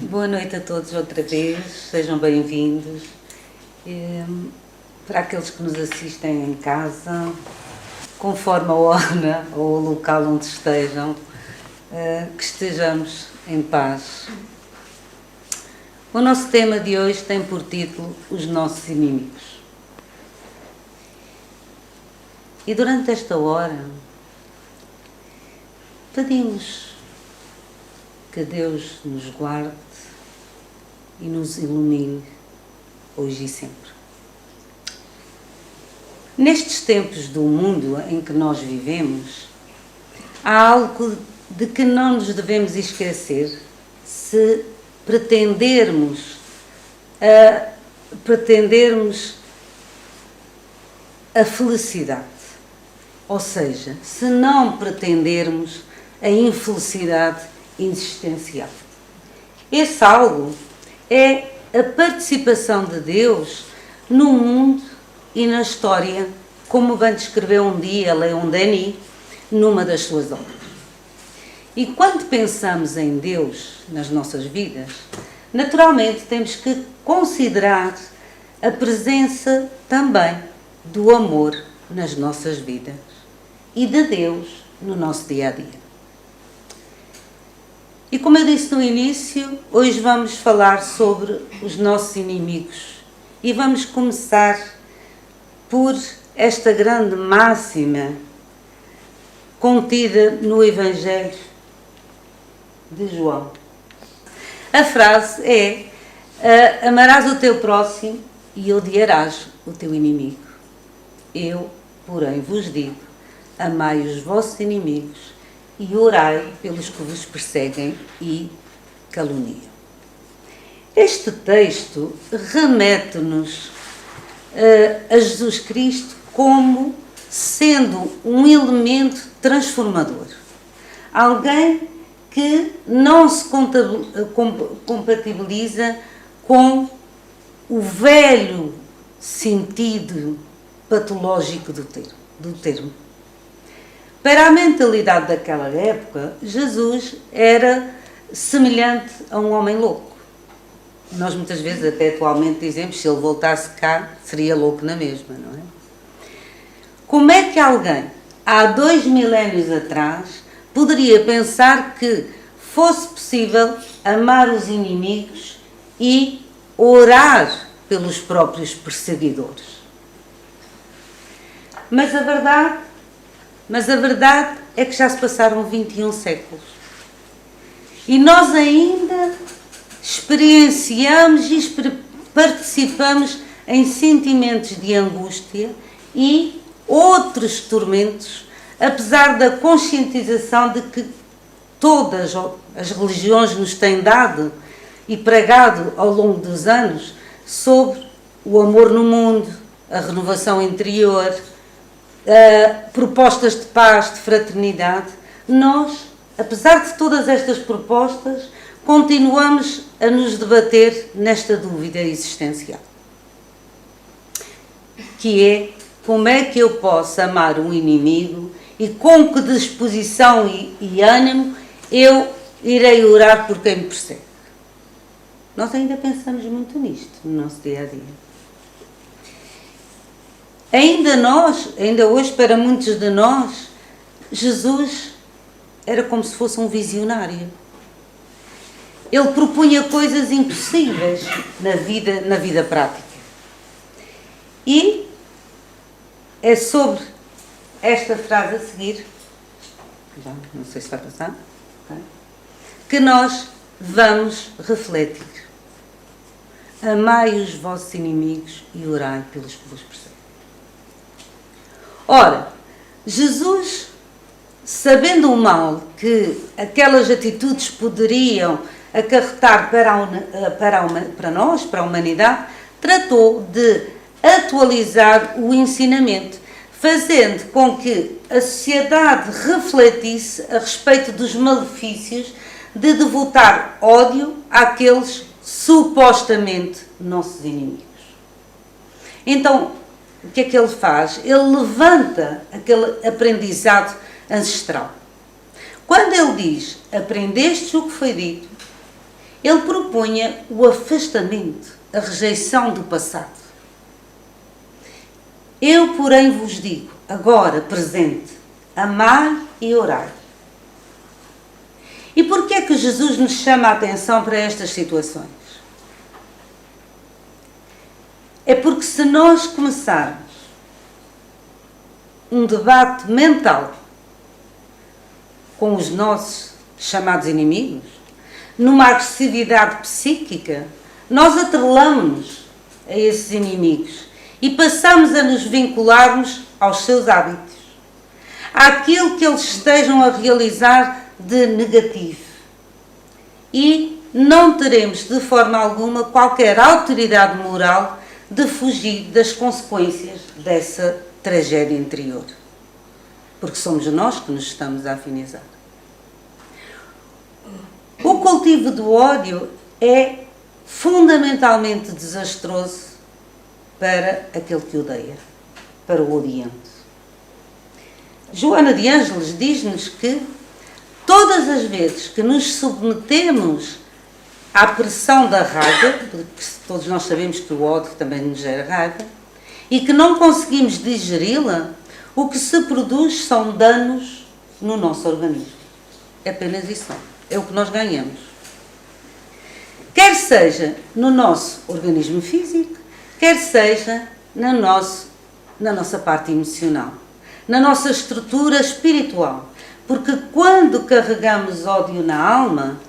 Boa noite a todos outra vez, sejam bem-vindos. Para aqueles que nos assistem em casa, conforme a hora ou o local onde estejam, que estejamos em paz. O nosso tema de hoje tem por título Os Nossos Inimigos. E durante esta hora, pedimos que Deus nos guarde e nos ilumine hoje e sempre. Nestes tempos do mundo em que nós vivemos, há algo de que não nos devemos esquecer se pretendermos a felicidade. Ou seja, se não pretendermos a infelicidade existencial. Esse algo é a participação de Deus no mundo e na história, como bem descreveu um dia Leon Denis numa das suas obras. E quando pensamos em Deus nas nossas vidas, naturalmente temos que considerar a presença também do amor nas nossas vidas e de Deus no nosso dia a dia. E como eu disse no início, hoje vamos falar sobre os nossos inimigos e vamos começar por esta grande máxima contida no Evangelho de João. A frase é: amarás o teu próximo e odiarás o teu inimigo. Eu, porém, vos digo, amai os vossos inimigos e orai pelos que vos perseguem e caluniam. Este texto remete-nos a Jesus Cristo como sendo um elemento transformador. Alguém que não se compatibiliza com o velho sentido patológico do termo. Para a mentalidade daquela época, Jesus era semelhante a um homem louco. Nós muitas vezes, até atualmente, dizemos que se ele voltasse cá, seria louco na mesma, não é? Como é que alguém, há 2 milénios atrás, poderia pensar que fosse possível amar os inimigos e orar pelos próprios perseguidores? Mas a verdade é que já se passaram 21 séculos. E nós ainda experienciamos e participamos em sentimentos de angústia e outros tormentos, apesar da conscientização de que todas as religiões nos têm dado e pregado ao longo dos anos sobre o amor no mundo, a renovação interior, propostas de paz, de fraternidade. Nós, apesar de todas estas propostas, continuamos a nos debater nesta dúvida existencial, que é: como é que eu posso amar um inimigo e com que disposição e ânimo eu irei orar por quem me persegue? Nós ainda pensamos muito nisto no nosso dia a dia. Ainda hoje, para muitos de nós, Jesus era como se fosse um visionário. Ele propunha coisas impossíveis na vida prática. E é sobre esta frase a seguir, não sei se vai passar, que nós vamos refletir. Amai os vossos inimigos e orai pelos que vos perseguem. Ora, Jesus, sabendo o mal que aquelas atitudes poderiam acarretar para nós, para a humanidade, tratou de atualizar o ensinamento, fazendo com que a sociedade refletisse a respeito dos malefícios de devotar ódio àqueles supostamente nossos inimigos. Então, o que é que ele faz? Ele levanta aquele aprendizado ancestral. Quando ele diz, aprendeste o que foi dito, Ele propunha o afastamento, a rejeição do passado. Eu, porém, vos digo, agora, presente, amai e orai. E por que é que Jesus nos chama a atenção para estas situações? É porque se nós começarmos um debate mental com os nossos chamados inimigos, numa agressividade psíquica, nós atrelamos-nos a esses inimigos e passamos a nos vincularmos aos seus hábitos, àquilo que eles estejam a realizar de negativo. E não teremos de forma alguma qualquer autoridade moral de fugir das consequências dessa tragédia interior. Porque somos nós que nos estamos a afinizar. O cultivo do ódio é fundamentalmente desastroso para aquele que odeia, para o odiante. Joana de Ângeles diz-nos que todas as vezes que nos submetemos à pressão da raiva, porque todos nós sabemos que o ódio também nos gera raiva, e que não conseguimos digeri-la, o que se produz são danos no nosso organismo. É apenas isso. É o que nós ganhamos. Quer seja no nosso organismo físico, quer seja na nossa parte emocional, na nossa estrutura espiritual. Porque quando carregamos ódio na alma,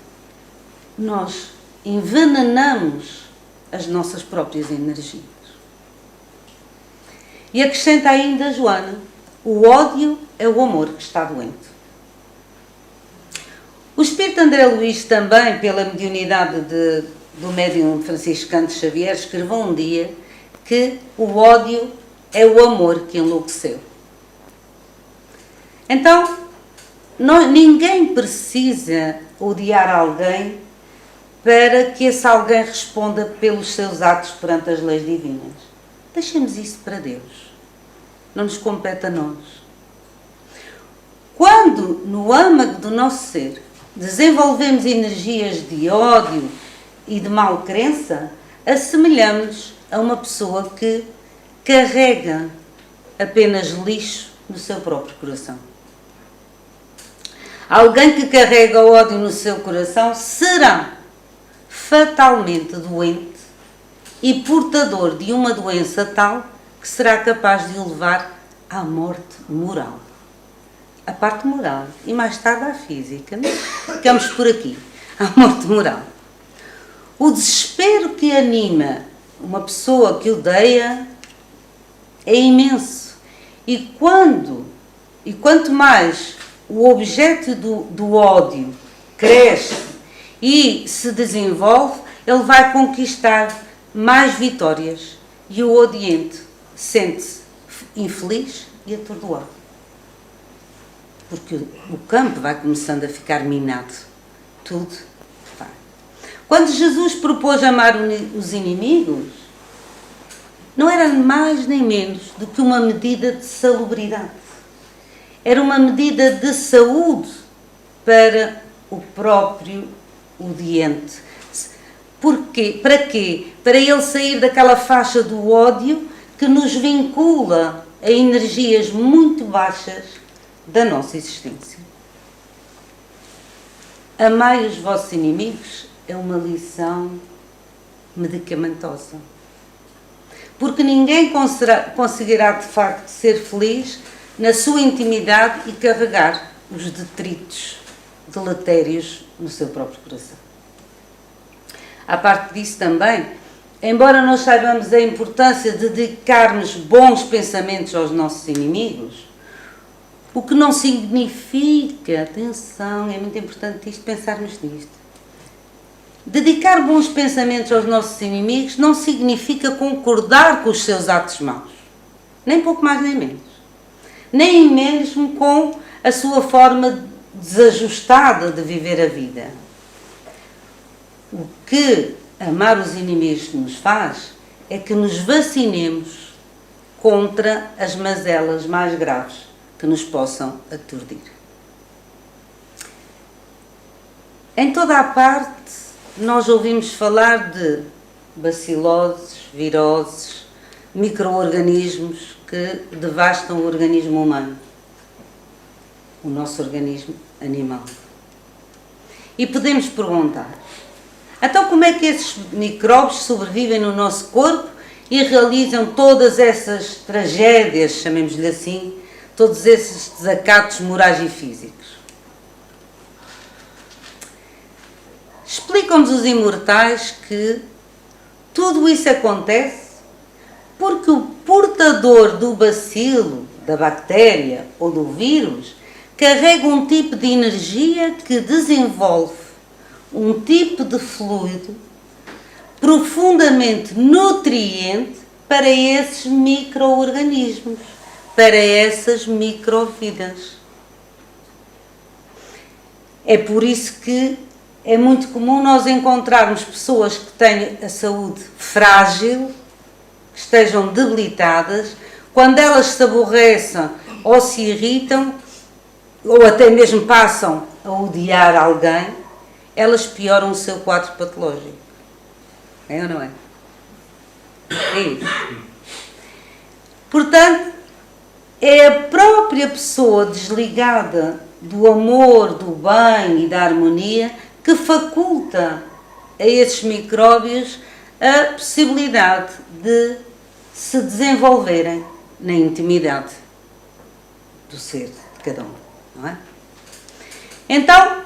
nós envenenamos as nossas próprias energias. E acrescenta ainda Joana, o ódio é o amor que está doente. O espírito André Luís também, pela mediunidade do médium franciscano de Xavier, escreveu um dia que o ódio é o amor que enlouqueceu. Então, ninguém precisa odiar alguém para que esse alguém responda pelos seus atos perante as leis divinas. Deixemos isso para Deus. Não nos compete a nós. Quando, no âmago do nosso ser, desenvolvemos energias de ódio e de malcrença, assemelhamos-nos a uma pessoa que carrega apenas lixo no seu próprio coração. Alguém que carrega ódio no seu coração será fatalmente doente e portador de uma doença tal que será capaz de o levar à morte moral. A parte moral e mais tarde à física, mas ficamos por aqui, à morte moral. O desespero que anima uma pessoa que odeia é imenso. E quanto mais o objeto do ódio cresce e se desenvolve, ele vai conquistar mais vitórias e o odiante sente-se infeliz e atordoado. Porque o campo vai começando a ficar minado. Tudo vai. Quando Jesus propôs amar os inimigos, não era mais nem menos do que uma medida de salubridade. Era uma medida de saúde para o próprio odiante. Porquê? Para quê? Para ele sair daquela faixa do ódio que nos vincula a energias muito baixas da nossa existência. Amai os vossos inimigos é uma lição medicamentosa. Porque ninguém conseguirá de facto ser feliz na sua intimidade e carregar os detritos deletérios no seu próprio coração. À parte disso também, embora nós saibamos a importância de dedicarmos bons pensamentos aos nossos inimigos, o que não significa, atenção, é muito importante pensarmos nisto. Dedicar bons pensamentos aos nossos inimigos não significa concordar com os seus atos maus. Nem pouco mais nem menos. Nem mesmo com a sua forma desajustada de viver a vida. O que amar os inimigos nos faz é que nos vacinemos contra as mazelas mais graves que nos possam aturdir. Em toda a parte nós ouvimos falar de baciloses, viroses, micro-organismos que devastam o organismo humano, o nosso organismo animal. E podemos perguntar, então como é que esses micróbios sobrevivem no nosso corpo e realizam todas essas tragédias, chamemos-lhe assim, todos esses desacatos morais e físicos? Explicam-nos os imortais que tudo isso acontece porque o portador do bacilo, da bactéria ou do vírus carrega um tipo de energia que desenvolve um tipo de fluido profundamente nutriente para esses micro-organismos, para essas microvidas. É por isso que é muito comum nós encontrarmos pessoas que têm a saúde frágil, que estejam debilitadas, quando elas se aborrecem ou se irritam, ou até mesmo passam a odiar alguém, elas pioram o seu quadro patológico. É ou não é? É isso. Portanto, é a própria pessoa desligada do amor, do bem e da harmonia que faculta a esses micróbios a possibilidade de se desenvolverem na intimidade do ser de cada um, não é? Então,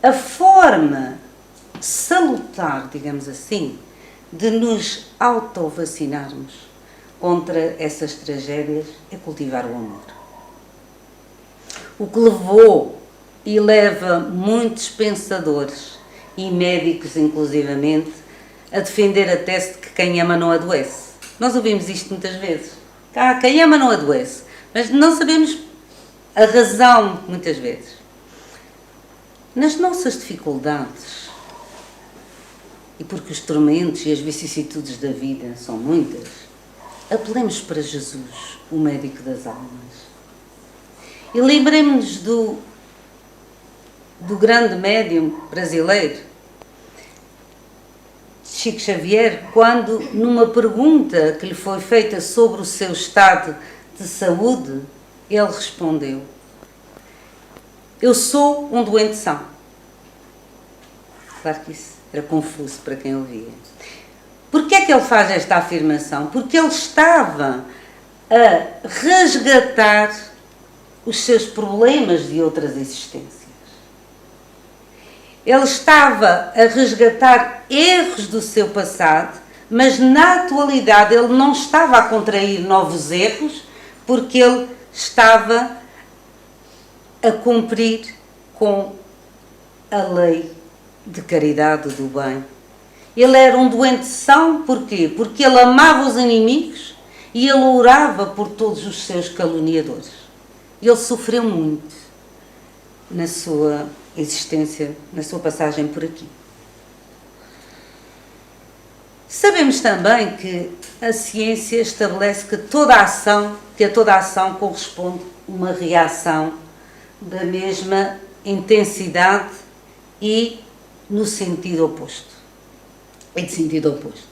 a forma salutar, digamos assim, de nos autovacinarmos contra essas tragédias é cultivar o amor. O que levou e leva muitos pensadores e médicos, inclusivamente, a defender a tese de que quem ama não adoece. Nós ouvimos isto muitas vezes. Quem ama não adoece, mas não sabemos a razão, muitas vezes. Nas nossas dificuldades, e porque os tormentos e as vicissitudes da vida são muitas, apelemos para Jesus, o médico das almas. E lembremos-nos do grande médium brasileiro, Chico Xavier, quando, numa pergunta que lhe foi feita sobre o seu estado de saúde, ele respondeu: eu sou um doente são. Claro que isso era confuso para quem ouvia. Porquê é que ele faz esta afirmação? Porque ele estava a resgatar os seus problemas de outras existências. Ele estava a resgatar erros do seu passado, mas na atualidade ele não estava a contrair novos erros, porque ele estava a cumprir com a lei de caridade do bem. Ele era um doente são, porquê? Porque ele amava os inimigos e ele orava por todos os seus caluniadores. Ele sofreu muito na sua existência, na sua passagem por aqui. Sabemos também que a ciência estabelece que a toda ação corresponde uma reação da mesma intensidade e no sentido oposto. E de sentido oposto.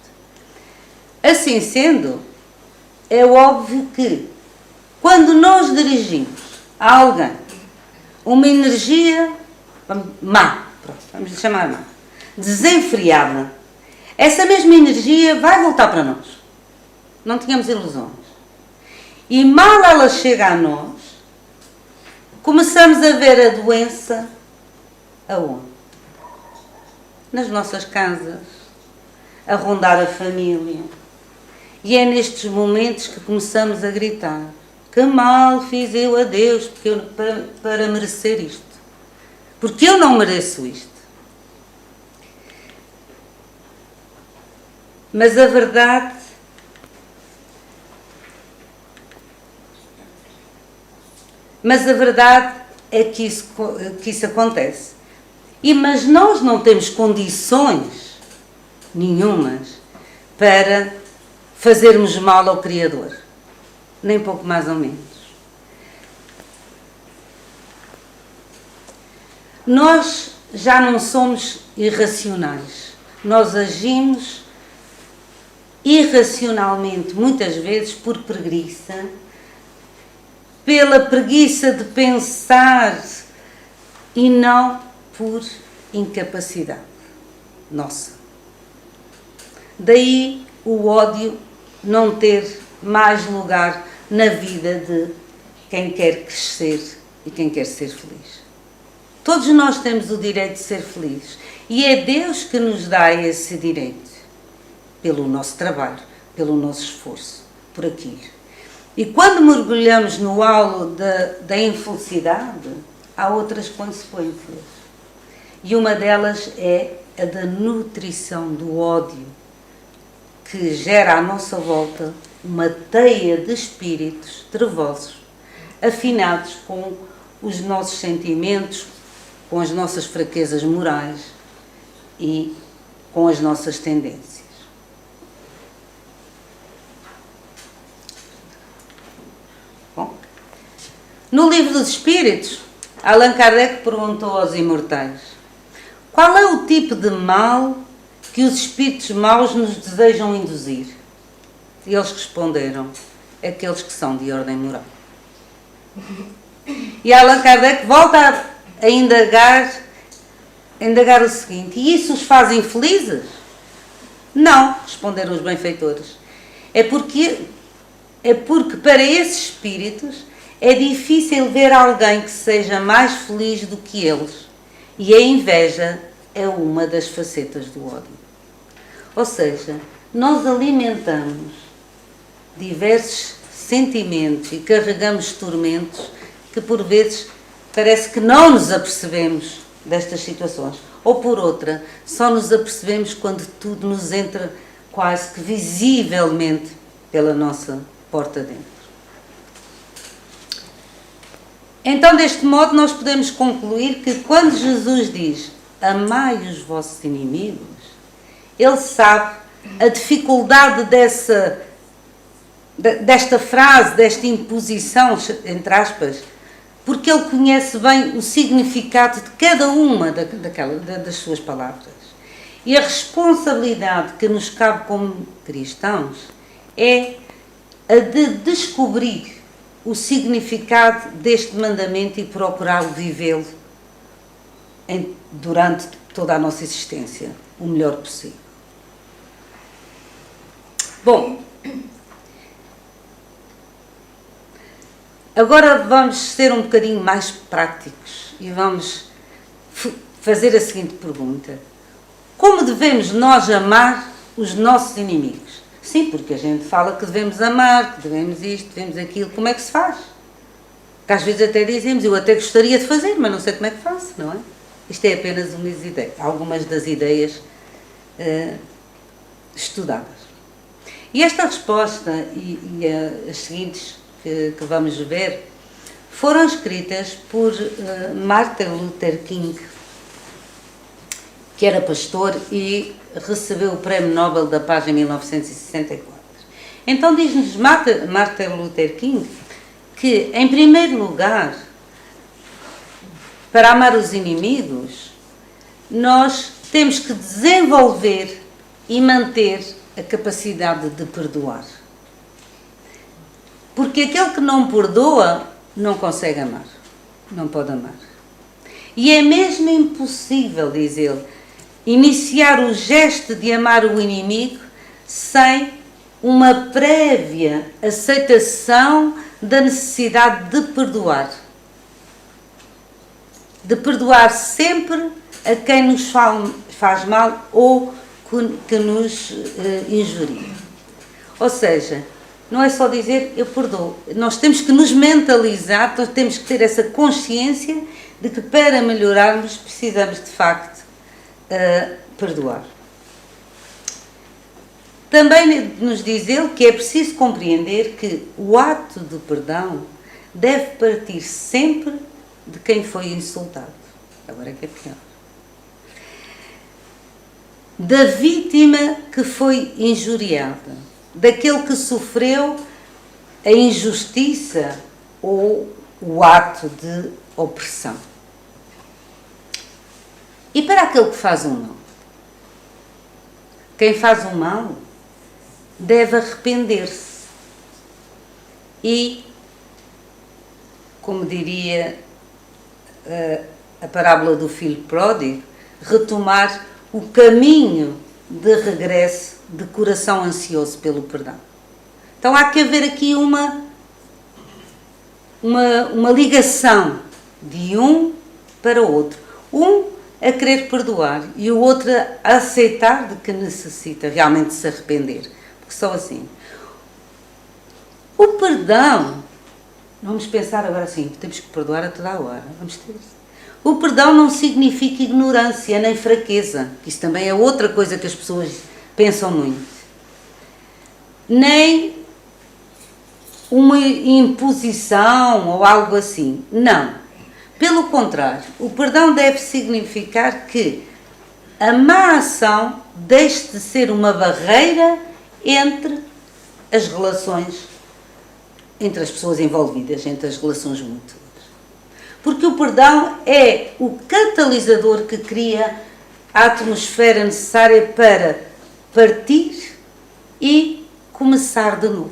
Assim sendo, é óbvio que quando nós dirigimos a alguém uma energia má, vamos lhe chamar má, desenfreada, essa mesma energia vai voltar para nós. Não tínhamos ilusões. E mal ela chega a nós, começamos a ver a doença aonde? Nas nossas casas, a rondar a família. E é nestes momentos que começamos a gritar: que mal fiz eu a Deus para merecer isto? Porque eu não mereço isto. Mas a verdade é que isso acontece. Mas nós não temos condições nenhumas para fazermos mal ao Criador. Nem pouco mais ou menos. Nós já não somos irracionais. Nós agimos irracionalmente, muitas vezes, por preguiça, pela preguiça de pensar e não por incapacidade nossa. Daí o ódio não ter mais lugar na vida de quem quer crescer e quem quer ser feliz. Todos nós temos o direito de ser felizes e é Deus que nos dá esse direito, pelo nosso trabalho, pelo nosso esforço, por aquilo. E quando mergulhamos no halo da infelicidade, há outras consequências. E uma delas é a da nutrição do ódio, que gera à nossa volta uma teia de espíritos trevosos, afinados com os nossos sentimentos, com as nossas fraquezas morais e com as nossas tendências. Bom, no Livro dos Espíritos, Allan Kardec perguntou aos imortais: qual é o tipo de mal que os espíritos maus nos desejam induzir? E eles responderam: aqueles que são de ordem moral. E Allan Kardec volta a indagar o seguinte: e isso os faz infelizes? Não, responderam os benfeitores. É porque para esses espíritos é difícil ver alguém que seja mais feliz do que eles. E a inveja é uma das facetas do ódio. Ou seja, nós alimentamos diversos sentimentos e carregamos tormentos que por vezes parece que não nos apercebemos destas situações. Ou por outra, só nos apercebemos quando tudo nos entra quase que visivelmente pela nossa porta dentro. Então, deste modo, nós podemos concluir que quando Jesus diz: amai os vossos inimigos, Ele sabe a dificuldade desta frase, desta imposição, entre aspas, porque Ele conhece bem o significado de cada uma das suas palavras. E a responsabilidade que nos cabe como cristãos é a de descobrir o significado deste mandamento e procurá-lo vivê-lo durante toda a nossa existência, o melhor possível. Bom, agora vamos ser um bocadinho mais práticos e vamos fazer a seguinte pergunta: como devemos nós amar os nossos inimigos? Sim, porque a gente fala que devemos amar, que devemos isto, devemos aquilo. Como é que se faz? Que às vezes até dizemos: eu até gostaria de fazer, mas não sei como é que faço, não é? Isto é apenas algumas das ideias estudadas. E esta resposta e as seguintes que vamos ver foram escritas por Martin Luther King, que era pastor e recebeu o Prémio Nobel da Paz em 1964. Então diz-nos Martin Luther King que, em primeiro lugar, para amar os inimigos, nós temos que desenvolver e manter a capacidade de perdoar. Porque aquele que não perdoa não consegue amar, não pode amar. E é mesmo impossível, diz ele, iniciar o gesto de amar o inimigo sem uma prévia aceitação da necessidade de perdoar. De perdoar sempre a quem nos faz mal ou que nos injuria. Ou seja, não é só dizer eu perdoo. Nós temos que nos mentalizar, nós temos que ter essa consciência de que para melhorarmos precisamos de facto perdoar. Também nos diz ele que é preciso compreender que o ato de perdão deve partir sempre de quem foi insultado. Agora é que é pior. Da vítima que foi injuriada, daquele que sofreu a injustiça ou o ato de opressão. E para aquele que faz o mal? Quem faz o mal deve arrepender-se e, como diria a parábola do filho pródigo, retomar o caminho de regresso de coração ansioso pelo perdão. Então há que haver aqui uma ligação de um para o outro. Um a querer perdoar e o outro a aceitar de que necessita realmente se arrepender. Porque só assim. O perdão, vamos pensar agora assim, temos que perdoar a toda a hora. Vamos ter isso. O perdão não significa ignorância nem fraqueza. Isso também é outra coisa que as pessoas pensam muito. Nem uma imposição ou algo assim. Não. Pelo contrário, o perdão deve significar que a má ação deixe de ser uma barreira entre as relações, entre as pessoas envolvidas, entre as relações mútuas. Porque o perdão é o catalisador que cria a atmosfera necessária para partir e começar de novo.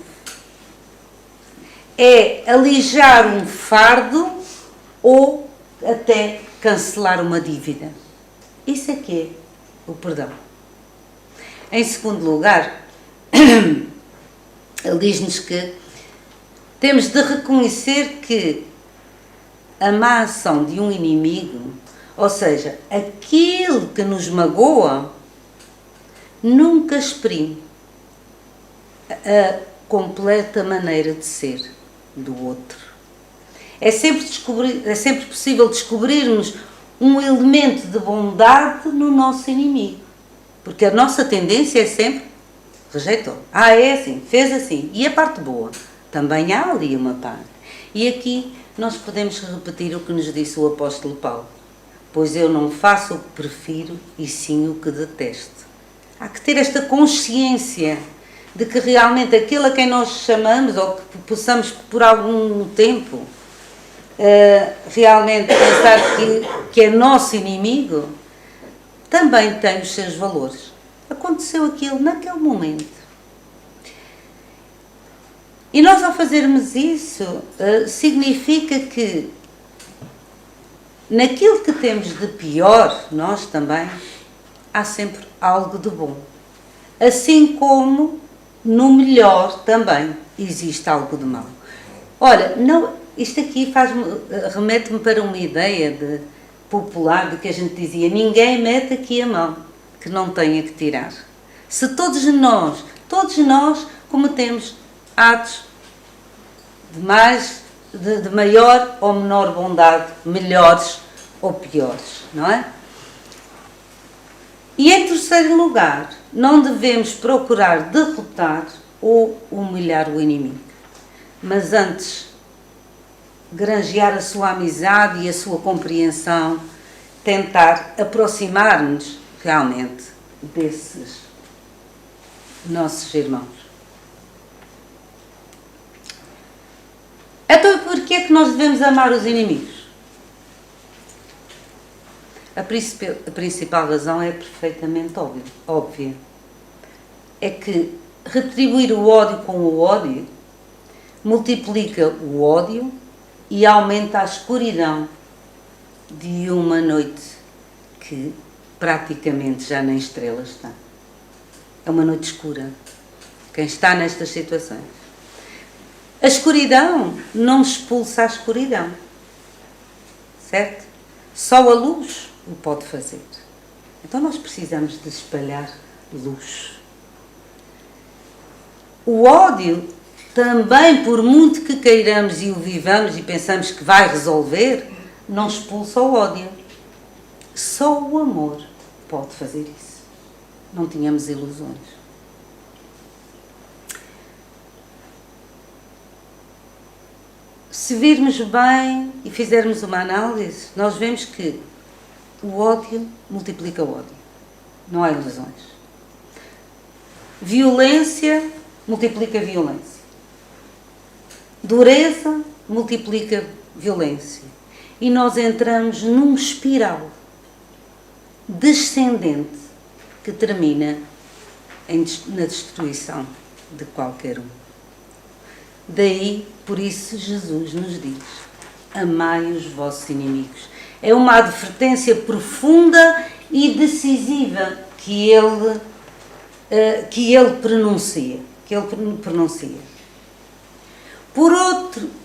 É alijar um fardo ou até cancelar uma dívida. Isso é que é o perdão. Em segundo lugar, ele diz-nos que temos de reconhecer que a má ação de um inimigo, ou seja, aquele que nos magoa, nunca exprime a completa maneira de ser do outro. É sempre possível descobrirmos um elemento de bondade no nosso inimigo. Porque a nossa tendência é sempre rejeitou. É assim, fez assim. E a parte boa? Também há ali uma parte. E aqui nós podemos repetir o que nos disse o apóstolo Paulo. Pois eu não faço o que prefiro, e sim o que detesto. Há que ter esta consciência de que realmente aquele a quem nós chamamos, ou que possamos por algum tempo realmente pensar que é nosso inimigo, também tem os seus valores. Aconteceu aquilo naquele momento. E nós, ao fazermos isso, significa que naquilo que temos de pior, nós também, há sempre algo de bom. Assim como no melhor também existe algo de mau. Olha, isto aqui remete-me para uma ideia popular de que a gente dizia: ninguém mete aqui a mão que não tenha que tirar. Se todos nós cometemos atos de maior ou menor bondade, melhores ou piores, não é? E em terceiro lugar, não devemos procurar derrotar ou humilhar o inimigo, mas antes granjear a sua amizade e a sua compreensão, tentar aproximar-nos realmente desses nossos irmãos. Então, porquê é que nós devemos amar os inimigos? A principal razão é perfeitamente óbvia. É que retribuir o ódio com o ódio multiplica o ódio e aumenta a escuridão de uma noite que praticamente já nem estrelas está. É uma noite escura. Quem está nestas situações. A escuridão não expulsa a escuridão. Certo? Só a luz o pode fazer. Então nós precisamos de espalhar luz. O ódio também, por muito que queiramos e o vivamos e pensamos que vai resolver, não expulsa o ódio. Só o amor pode fazer isso. Não tínhamos ilusões. Se virmos bem e fizermos uma análise, nós vemos que o ódio multiplica o ódio. Não há ilusões. Violência multiplica violência. Dureza multiplica violência. E nós entramos num espiral. descendente que termina na destruição de qualquer um. Daí, por isso, Jesus nos diz: amai os vossos inimigos. É uma advertência profunda e decisiva que ele pronuncia. Por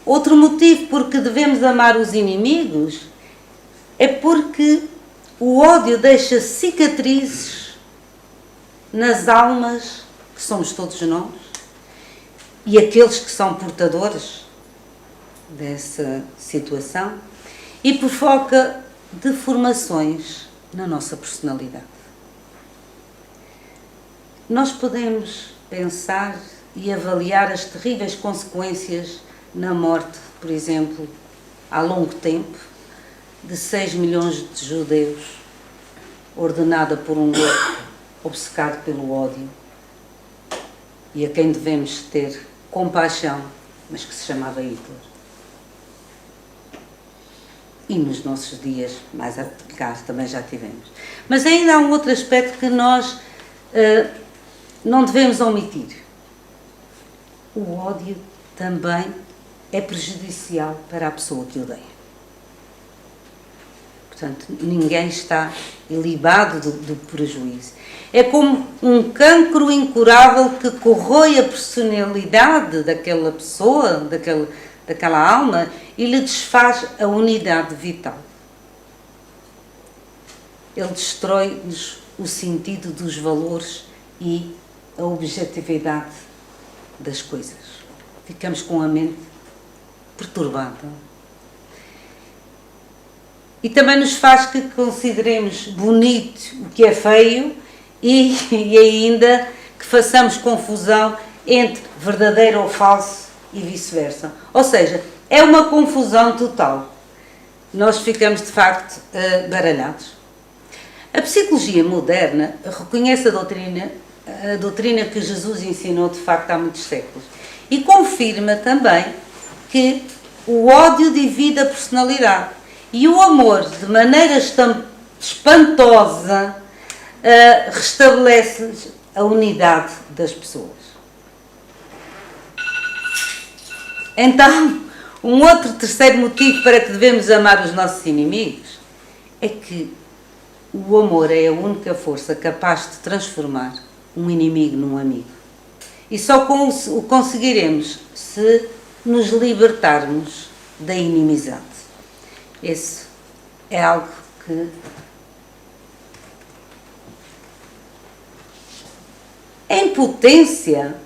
outro motivo, porque devemos amar os inimigos, é porque o ódio deixa cicatrizes nas almas, que somos todos nós, e aqueles que são portadores dessa situação, e provoca deformações na nossa personalidade. Nós podemos pensar e avaliar as terríveis consequências na morte, por exemplo, há longo tempo, de 6 milhões de judeus, ordenada por um louco obcecado pelo ódio, e a quem devemos ter compaixão, mas que se chamava Hitler. E nos nossos dias mais aplicados também já tivemos. Mas ainda há um outro aspecto que nós não devemos omitir. O ódio também é prejudicial para a pessoa que odeia. Portanto, ninguém está ilibado do prejuízo. É como um cancro incurável que corrói a personalidade daquela pessoa, daquela alma, e lhe desfaz a unidade vital. Ele destrói-nos o sentido dos valores e a objetividade das coisas. Ficamos com a mente perturbada. E também nos faz que consideremos bonito o que é feio e ainda que façamos confusão entre verdadeiro ou falso e vice-versa. Ou seja, é uma confusão total. Nós ficamos, de facto, baralhados. A psicologia moderna reconhece a doutrina que Jesus ensinou, de facto, há muitos séculos. E confirma também que o ódio divide a personalidade. E o amor, de maneira espantosa, restabelece a unidade das pessoas. Então, um terceiro motivo para que devemos amar os nossos inimigos é que o amor é a única força capaz de transformar um inimigo num amigo. E só o conseguiremos se nos libertarmos da inimizade. Esse é algo que em potência,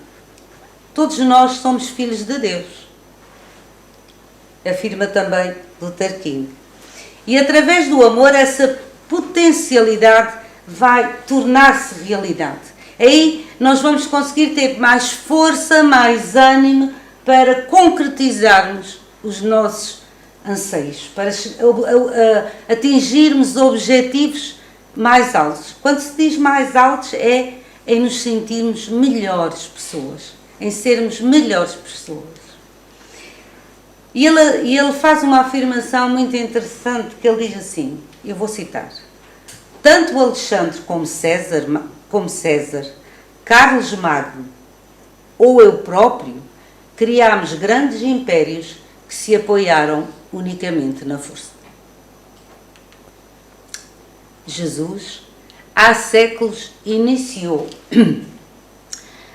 todos nós somos filhos de Deus, afirma também Luther King. E através do amor essa potencialidade vai tornar-se realidade. Aí nós vamos conseguir ter mais força, mais ânimo para concretizarmos os nossos anseios, para atingirmos objetivos mais altos. Quando se diz mais altos é em nos sentirmos melhores pessoas, em sermos melhores pessoas. E ele faz uma afirmação muito interessante, que ele diz assim, eu vou citar: tanto Alexandre como César, Carlos Magno ou eu próprio, criámos grandes impérios que se apoiaram unicamente na força. Jesus, há séculos, iniciou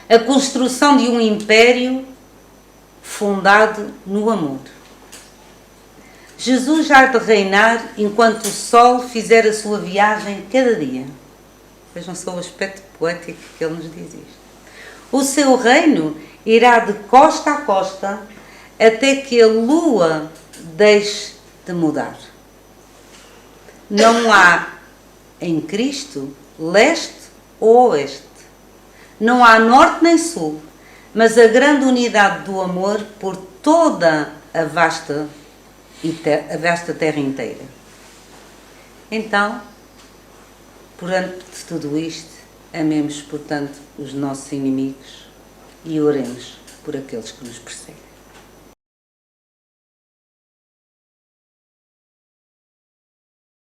a construção de um império fundado no amor. Jesus há de reinar enquanto o sol fizer a sua viagem cada dia. Vejam só o aspecto poético que ele nos diz isto. O seu reino irá de costa a costa até que a lua deixe de mudar. Não há em Cristo leste ou oeste. Não há norte nem sul, mas a grande unidade do amor por toda a vasta terra inteira. Então, perante tudo isto, amemos, portanto, os nossos inimigos e oremos por aqueles que nos perseguem.